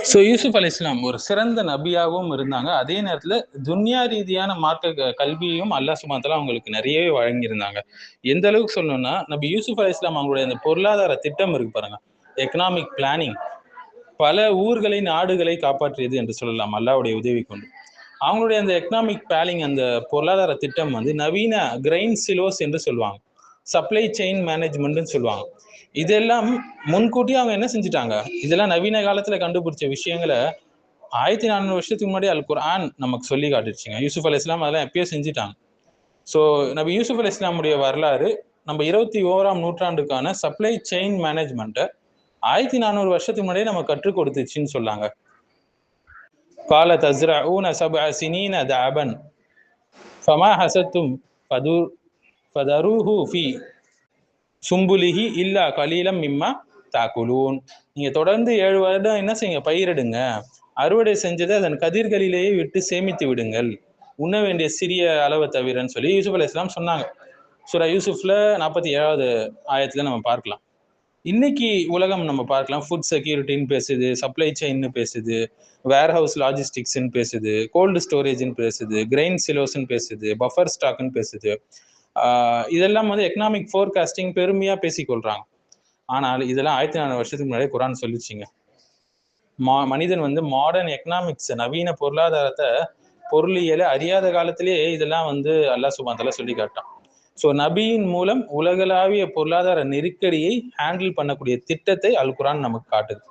So Yusuf அலி இஸ்லாம் ஒரு சிறந்த நபியாகவும் இருந்தாங்க. அதே நேரத்தில் துன்யா ரீதியான மார்க்க கல்வியையும் அல்லாஹ் சுப்ஹானஹு வ தஆலா அவங்களுக்கு நிறையவே வழங்கியிருந்தாங்க. எந்த அளவுக்கு சொல்லணும்னா, நபி யூசுப் அலி இஸ்லாம் அவங்களுடைய அந்த பொருளாதார திட்டம் இருக்கு பாருங்க, எக்கனாமிக் பிளானிங், பல ஊர்களை நாடுகளை காப்பாற்றியது என்று சொல்லலாம் அல்லாஹ்வுடைய உதவி கொண்டு. அவங்களுடைய அந்த எக்கனாமிக் பிளானிங், அந்த பொருளாதார திட்டம் வந்து நவீன கிரெயின் சிலோஸ் என்று சொல்லுவாங்க, சப்ளை செயின் மேனேஜ்மெண்ட்னு சொல்லுவாங்க. இதெல்லாம் முன்கூட்டியே அவங்க என்ன செஞ்சுட்டாங்க, இதெல்லாம் நவீன காலத்துல கண்டுபிடிச்ச விஷயங்களை 1400 வருஷத்துக்கு முன்னாடி அல் குர்ஆன் நமக்கு சொல்லி காட்டுச்சுங்க. யூசுப் அலி இஸ்லாம் அதெல்லாம் எப்பயோ செஞ்சுட்டாங்க. ஸோ நபி யூசுப் அலி இஸ்லாமுடைய வரலாறு நம்ம 21ஆம் நூற்றாண்டுக்கான சப்ளை செயின் மேனேஜ்மெண்ட்டை 1400 வருஷத்துக்கு முன்னாடியே நம்ம கற்றுக் கொடுத்துச்சுன்னு சொல்லாங்க. கால தஸ்ரஊன சப்அ சினீன தஅபன் ஃபமா ஹஸத்தும் ஃபதரூஹு ஃபீ சும்புலிஹி இல்லா கலீலம் மிம்மா தாக்குலூன். நீங்க தொடர்ந்து 7 வருடம் என்ன செய்யுங்க, பயிரிடுங்க, அறுவடை செஞ்சதை அதன் கதிர்களிலேயே விட்டு சேமித்து விடுங்கள், உண்ண வேண்டிய சிறிய அளவை தவிரன்னு சொல்லி யூசுப் அலி இஸ்லாம் சொன்னாங்க. சூரா யூசுஃப்ல 47வது ஆயத்துல நம்ம பார்க்கலாம். இன்னைக்கு உலகம் நம்ம பார்க்கலாம், ஃபுட் செக்யூரிட்டின்னு பேசுது, சப்ளை செயின்னு பேசுது, வேர்ஹவுஸ் லாஜிஸ்டிக்ஸ்ன்னு பேசுது, கோல்டு ஸ்டோரேஜ்னு பேசுது, கிரெயின் சிலோஸ்ன்னு பேசுது, பஃபர் ஸ்டாக்னு பேசுது. இதெல்லாம் வந்து எக்கனாமிக் ஃபோர்காஸ்டிங் பெருமையா பேசிக்கொள்றாங்க. ஆனால் இதெல்லாம் 1400 வருஷத்துக்கு முன்னாடியே குர்ஆன் சொல்லிச்சுங்க. மனிதன் வந்து மாடர்ன் எக்கனாமிக்ஸ், நவீன பொருளாதாரத்தை, பொருளியலை அறியாத காலத்திலேயே இதெல்லாம் வந்து அல்லாஹ் சுப்ஹானஹு வ தஆலா சொல்லி காட்டான். ஸோ நபியின் மூலம் உலகளாவிய பொருளாதார நெருக்கடியை ஹேண்டில் பண்ணக்கூடிய திட்டத்தை அல் குர்ஆன் நமக்கு காட்டுது.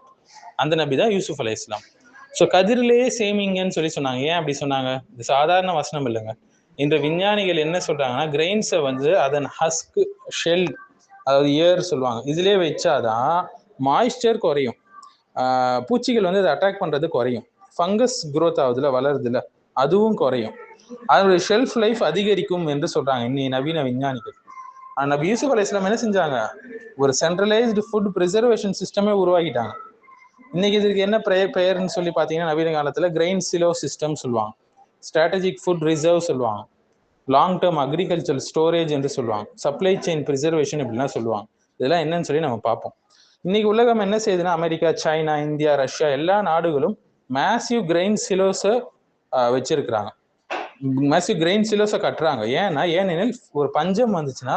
அந்த நபி தான் யூசுப் அலை இஸ்லாம். ஸோ கதிரிலேயே சேமிங்கன்னு சொல்லி சொன்னாங்க. ஏன் அப்படி சொன்னாங்க? இது சாதாரண வசனம் இல்லைங்க. இன்று விஞ்ஞானிகள் என்ன சொல்றாங்கன்னா, கிரெயின்ஸை வந்து அதன் ஹஸ்க், ஷெல், அதாவது ஏர் சொல்லுவாங்க, இதுலேயே வச்சாதான் மாய்ஸ்டர் குறையும், பூச்சிகள் வந்து அதை அட்டாக் பண்றது குறையும், ஃபங்கஸ் குரோத் ஆகுதுல, வளருதுல, அதுவும் குறையும், அதனுடைய ஷெல்ஃப் லைஃப் அதிகரிக்கும் என்று சொல்றாங்க இன்னி நவீன விஞ்ஞானிகள். நபி யூசுப் அலை இஸ்லாம் என்ன செஞ்சாங்க, ஒரு சென்ட்ரலைஸ்டு ஃபுட் ப்ரிசர்வேஷன் சிஸ்டமே உருவாக்கிட்டாங்க. இன்னைக்கு இதுக்கு என்ன பெயர்னு சொல்லி பார்த்தீங்கன்னா, நவீன காலத்தில் கிரெயின் சிலோ சிஸ்டம் சொல்லுவாங்க, ஸ்ட்ராட்டஜிக் ஃபுட் ரிசர்வ் சொல்லுவாங்க, லாங் டேர்ம் அக்ரிகல்ச்சர் ஸ்டோரேஜ் என்று சொல்லுவாங்க, சப்ளை செயின் ப்ரிசர்வேஷன் இப்படிலாம் சொல்லுவாங்க. இதெல்லாம் என்னன்னு சொல்லி நம்ம பார்ப்போம். இன்னைக்கு உலகம் என்ன செய்யுதுன்னா, அமெரிக்கா, சைனா, இந்தியா, ரஷ்யா எல்லா நாடுகளும் மேசிவ் கிரெயின் சிலோஸை வச்சிருக்கிறாங்க, மேசிவ் கிரெயின் சிலோஸை கட்டுறாங்க. ஏனெனில் ஒரு பஞ்சம் வந்துச்சுன்னா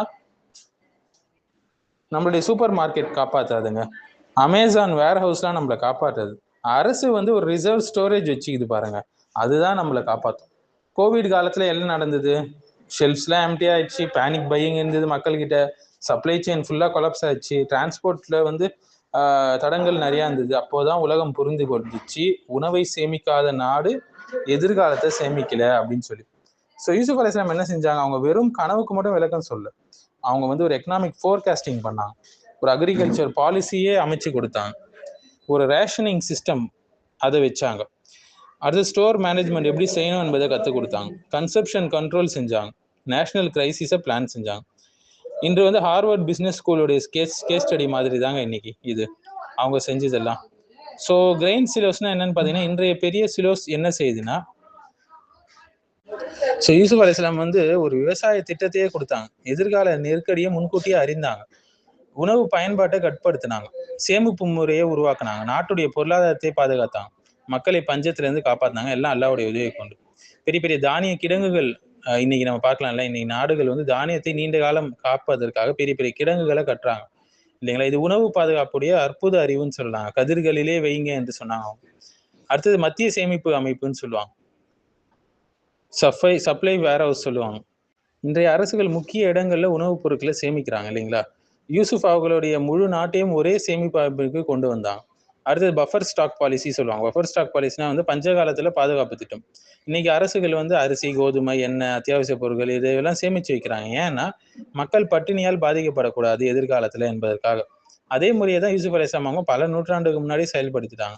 நம்மளுடைய சூப்பர் மார்க்கெட் காப்பாற்றாதுங்க, அமேசான் வேர் ஹவுஸ்லாம் நம்மளை காப்பாற்றாது. அரசு வந்து ஒரு ரிசர்வ் ஸ்டோரேஜ் வச்சுக்குது பாருங்க, அதுதான் நம்மளை காப்பாற்றும். கோவிட் காலத்துல என்ன நடந்தது, ஷெல்ஃப்ஸ்லாம் எம்டி ஆயிடுச்சு, பேனிக் பையிங் இருந்தது மக்கள்கிட்ட, சப்ளை செயின் ஃபுல்லாக கொலாப்ஸ் ஆயிடுச்சு, டிரான்ஸ்போர்ட்ல வந்து தடங்கள் நிறையா இருந்தது. அப்போதான் உலகம் புரிந்து கொண்டுச்சு, உணவை சேமிக்காத நாடு எதிர்காலத்தை சேமிக்கல அப்படின்னு சொல்லி. ஸோ யூசுப் அலை இஸ்லாம் என்ன செஞ்சாங்க, அவங்க வெறும் கனவுக்கு மட்டும் விளக்கம் சொல்ல, அவங்க வந்து ஒரு எக்கனாமிக் ஃபோர்காஸ்டிங் பண்ணாங்க, ஒரு அக்ரிகல்ச்சர் பாலிசியே அமைச்சு கொடுத்தாங்க, ஒரு ரேஷனிங் சிஸ்டம் அதை வச்சாங்க, அடுத்து ஸ்டோர் மேனேஜ்மெண்ட் எப்படி செய்யணும் என்பதை கற்றுக் கொடுத்தாங்க, கன்சப்ஷன் கண்ட்ரோல் செஞ்சாங்க, நேஷனல் கிரைசிஸை பிளான் செஞ்சாங்க. இன்று வந்து ஹார்வர்ட் பிஸ்னஸ் ஸ்கூலுடைய கேஸ் ஸ்டடி மாதிரி தாங்க இன்னைக்கு இது அவங்க செஞ்சதெல்லாம். ஸோ கிரெயின் சிலோஸ்னா என்னன்னு பார்த்தீங்கன்னா, இன்றைய பெரிய சிலோஸ் என்ன செய்யுதுன்னா, ஸோ யூசுப் அலை இஸ்லாம் வந்து ஒரு விவசாய திட்டத்தையே கொடுத்தாங்க, எதிர்கால நெருக்கடியை முன்கூட்டியே அறிந்தாங்க, உணவு பயன்பாட்டை கட்டுப்படுத்தினாங்க, சேமிப்பு முறையை உருவாக்குனாங்க, நாட்டுடைய பொருளாதாரத்தை பாதுகாத்தாங்க, மக்களை பஞ்சத்திலிருந்து காப்பாற்றினாங்க, எல்லாம் அல்லாஹ்வுடைய உதவியை கொண்டு. பெரிய பெரிய தானிய கிடங்குகள் இன்னைக்கு நம்ம பார்க்கலாம்ல, இன்னைக்கு நாடுகள் வந்து தானியத்தை நீண்ட காலம் காப்பதற்காக பெரிய பெரிய கிடங்குகளை கட்டுறாங்க இல்லைங்களா. இது உணவு பாதுகாப்புடைய அற்புத அறிவுன்னு சொல்லலாம், கதிர்களிலே வைங்க என்று சொன்னாங்க. அடுத்தது மத்திய சேமிப்பு அமைப்புன்னு சொல்லுவாங்க, சப்ளை வேர் ஹவுஸ் சொல்லுவாங்க. இன்றைய அரசுகள் முக்கிய இடங்கள்ல உணவுப் பொருட்களை சேமிக்கிறாங்க இல்லைங்களா. யூசுப் அவர்களுடைய முழு நாட்டையும் ஒரே சேமிப்பு அமைப்புக்கு கொண்டு வந்தாங்க. அடுத்தது பஃபர் ஸ்டாக் பாலிசி சொல்லுவாங்க. பஃபர் ஸ்டாக் பாலிசினா வந்து பஞ்ச காலத்துல பாதுகாப்பு திட்டம். இன்னைக்கு அரசுகள் வந்து அரிசி, கோதுமை, எண்ணெய், அத்தியாவசிய பொருட்கள் இதெல்லாம் சேமிச்சு வைக்கிறாங்க. ஏன்னா மக்கள் பட்டினியால் பாதிக்கப்படக்கூடாது எதிர்காலத்துல என்பதற்காக. அதே முறையை தான் யூசுப் அலை இஸ்லாம் அவங்க பல நூற்றாண்டுக்கு முன்னாடி செயல்படுத்திட்டாங்க.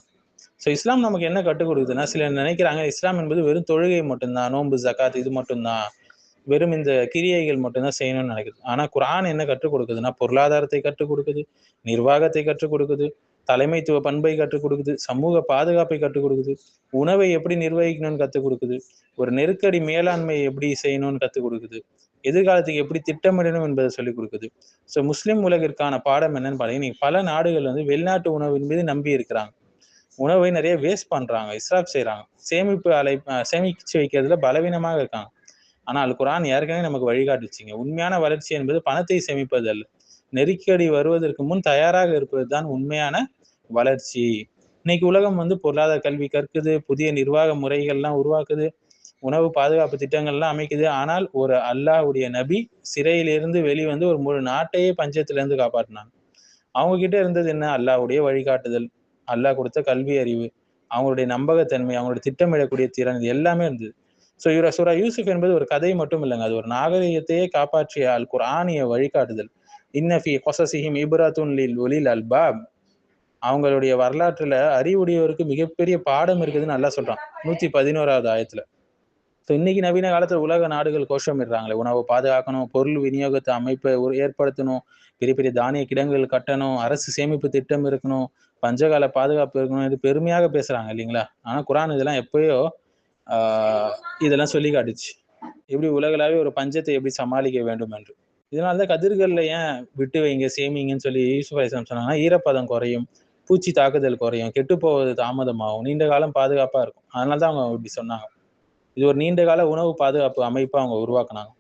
ஸோ இஸ்லாம் நமக்கு என்ன கற்றுக் கொடுக்குதுன்னா, சிலர் நினைக்கிறாங்க இஸ்லாம் என்பது வெறும் தொழுகை மட்டும்தான், நோன்பு, ஜக்காத் இது மட்டும்தான், வெறும் இந்த கிரியைகள் மட்டும்தான் செய்யணும்னு நினைக்குது. ஆனா குர்ஆன் என்ன கற்றுக் கொடுக்குதுன்னா, பொருளாதாரத்தை கற்றுக் கொடுக்குது, நிர்வாகத்தை கற்றுக் கொடுக்குது, தலைமைத்துவ பண்பை கற்றுக் கொடுக்குது, சமூக பாதுகாப்பை கற்றுக் கொடுக்குது, உணவை எப்படி நிர்வகிக்கணும்னு கற்றுக் கொடுக்குது, ஒரு நெருக்கடி மேலாண்மை எப்படி செய்யணும்னு கற்றுக் கொடுக்குது, எதிர்காலத்துக்கு எப்படி திட்டமிடணும் என்பதை சொல்லிக் கொடுக்குது. ஸோ முஸ்லிம் உலகிற்கான பாடம் என்னன்னு பார்த்தீங்கன்னா, பல நாடுகள் வந்து வெளிநாட்டு உணவின் மீது நம்பி இருக்கிறாங்க. உணவை நிறைய வேஸ்ட் பண்றாங்க, இஸ்ராப் செய்யறாங்க. சேமிச்சு வைக்கிறதுல பலவீனமாக இருக்காங்க. ஆனால் குர்ஆன் ஏற்கனவே நமக்கு வழிகாட்டுச்சுங்க. உண்மையான வளர்ச்சி என்பது பணத்தை சேமிப்பது அல்ல, நெருக்கடி வருவதற்கு முன் தயாராக இருப்பது தான் உண்மையான வளர்ச்சி. இன்னைக்கு உலகம் பொருளாதார கல்வி கற்குது, புதிய நிர்வாக முறைகள்லாம் உருவாக்குது, உணவு பாதுகாப்பு திட்டங்கள்லாம் அமைக்குது. ஆனால் ஒரு அல்லாஹ்வுடைய நபி சிறையிலிருந்து வெளிவந்து ஒரு முழு நாட்டையே பஞ்சத்திலிருந்து காப்பாற்றினாங்க. அவங்க கிட்ட இருந்தது என்ன? அல்லாஹ்வுடைய வழிகாட்டுதல், அல்லாஹ் கொடுத்த கல்வி அறிவு, அவங்களுடைய நம்பகத்தன்மை, அவங்களுடைய திட்டமிடக்கூடிய திறன், இது எல்லாமே இருந்தது. சூரா யூசுப் என்பது ஒரு கதை மட்டும் இல்லைங்க, அது ஒரு நாகரிகத்தையே காப்பாற்றிய அல் குர்ஆனிய வழிகாட்டுதல். இன்ன ஃபீ கஸஸிஹிம் இப்ரத்துன் லில் உலில் அல்பாப். அவங்களுடைய வரலாற்றுல அறிவுடையோருக்கு மிகப்பெரிய பாடம் இருக்குதுன்னு அல்லாஹ் சொல்றான் 111வது ஆயத்துல. இன்னைக்கு நவீன காலத்துல உலக நாடுகள் கோஷமிடுறாங்களே, உணவை பாதுகாக்கணும், பொருள் விநியோகத்தை அமைப்பை ஏற்படுத்தணும், பெரிய பெரிய தானிய கிடங்குகள் கட்டணும், அரசு சேமிப்பு திட்டம் இருக்கணும், பஞ்சகால பாதுகாப்பு இருக்கணும், இது பெருமையாக பேசுறாங்க இல்லைங்களா? ஆனா குர்ஆன் இதெல்லாம் எப்பயோ இதெல்லாம் சொல்லி காட்டுச்சு, எப்படி உலகளாவே ஒரு பஞ்சத்தை எப்படி சமாளிக்க வேண்டும் என்று. இதனாலதான் கதிர்கள்ல ஏன் விட்டு வைங்க, சேமிங்கன்னு சொல்லி யூசுப் அலைஹிஸ்ஸலாம் சொன்னாங்கன்னா, ஈரப்பதம் குறையும், பூச்சி தாக்குதல் குறையும், கெட்டு போவது தாமதமாகும், நீண்ட காலம் பாதுகாப்பா இருக்கும். அதனாலதான் அவங்க இப்படி சொன்னாங்க. இது ஒரு நீண்ட கால உணவு பாதுகாப்பு அமைப்பா அவங்க உருவாக்குனாங்க.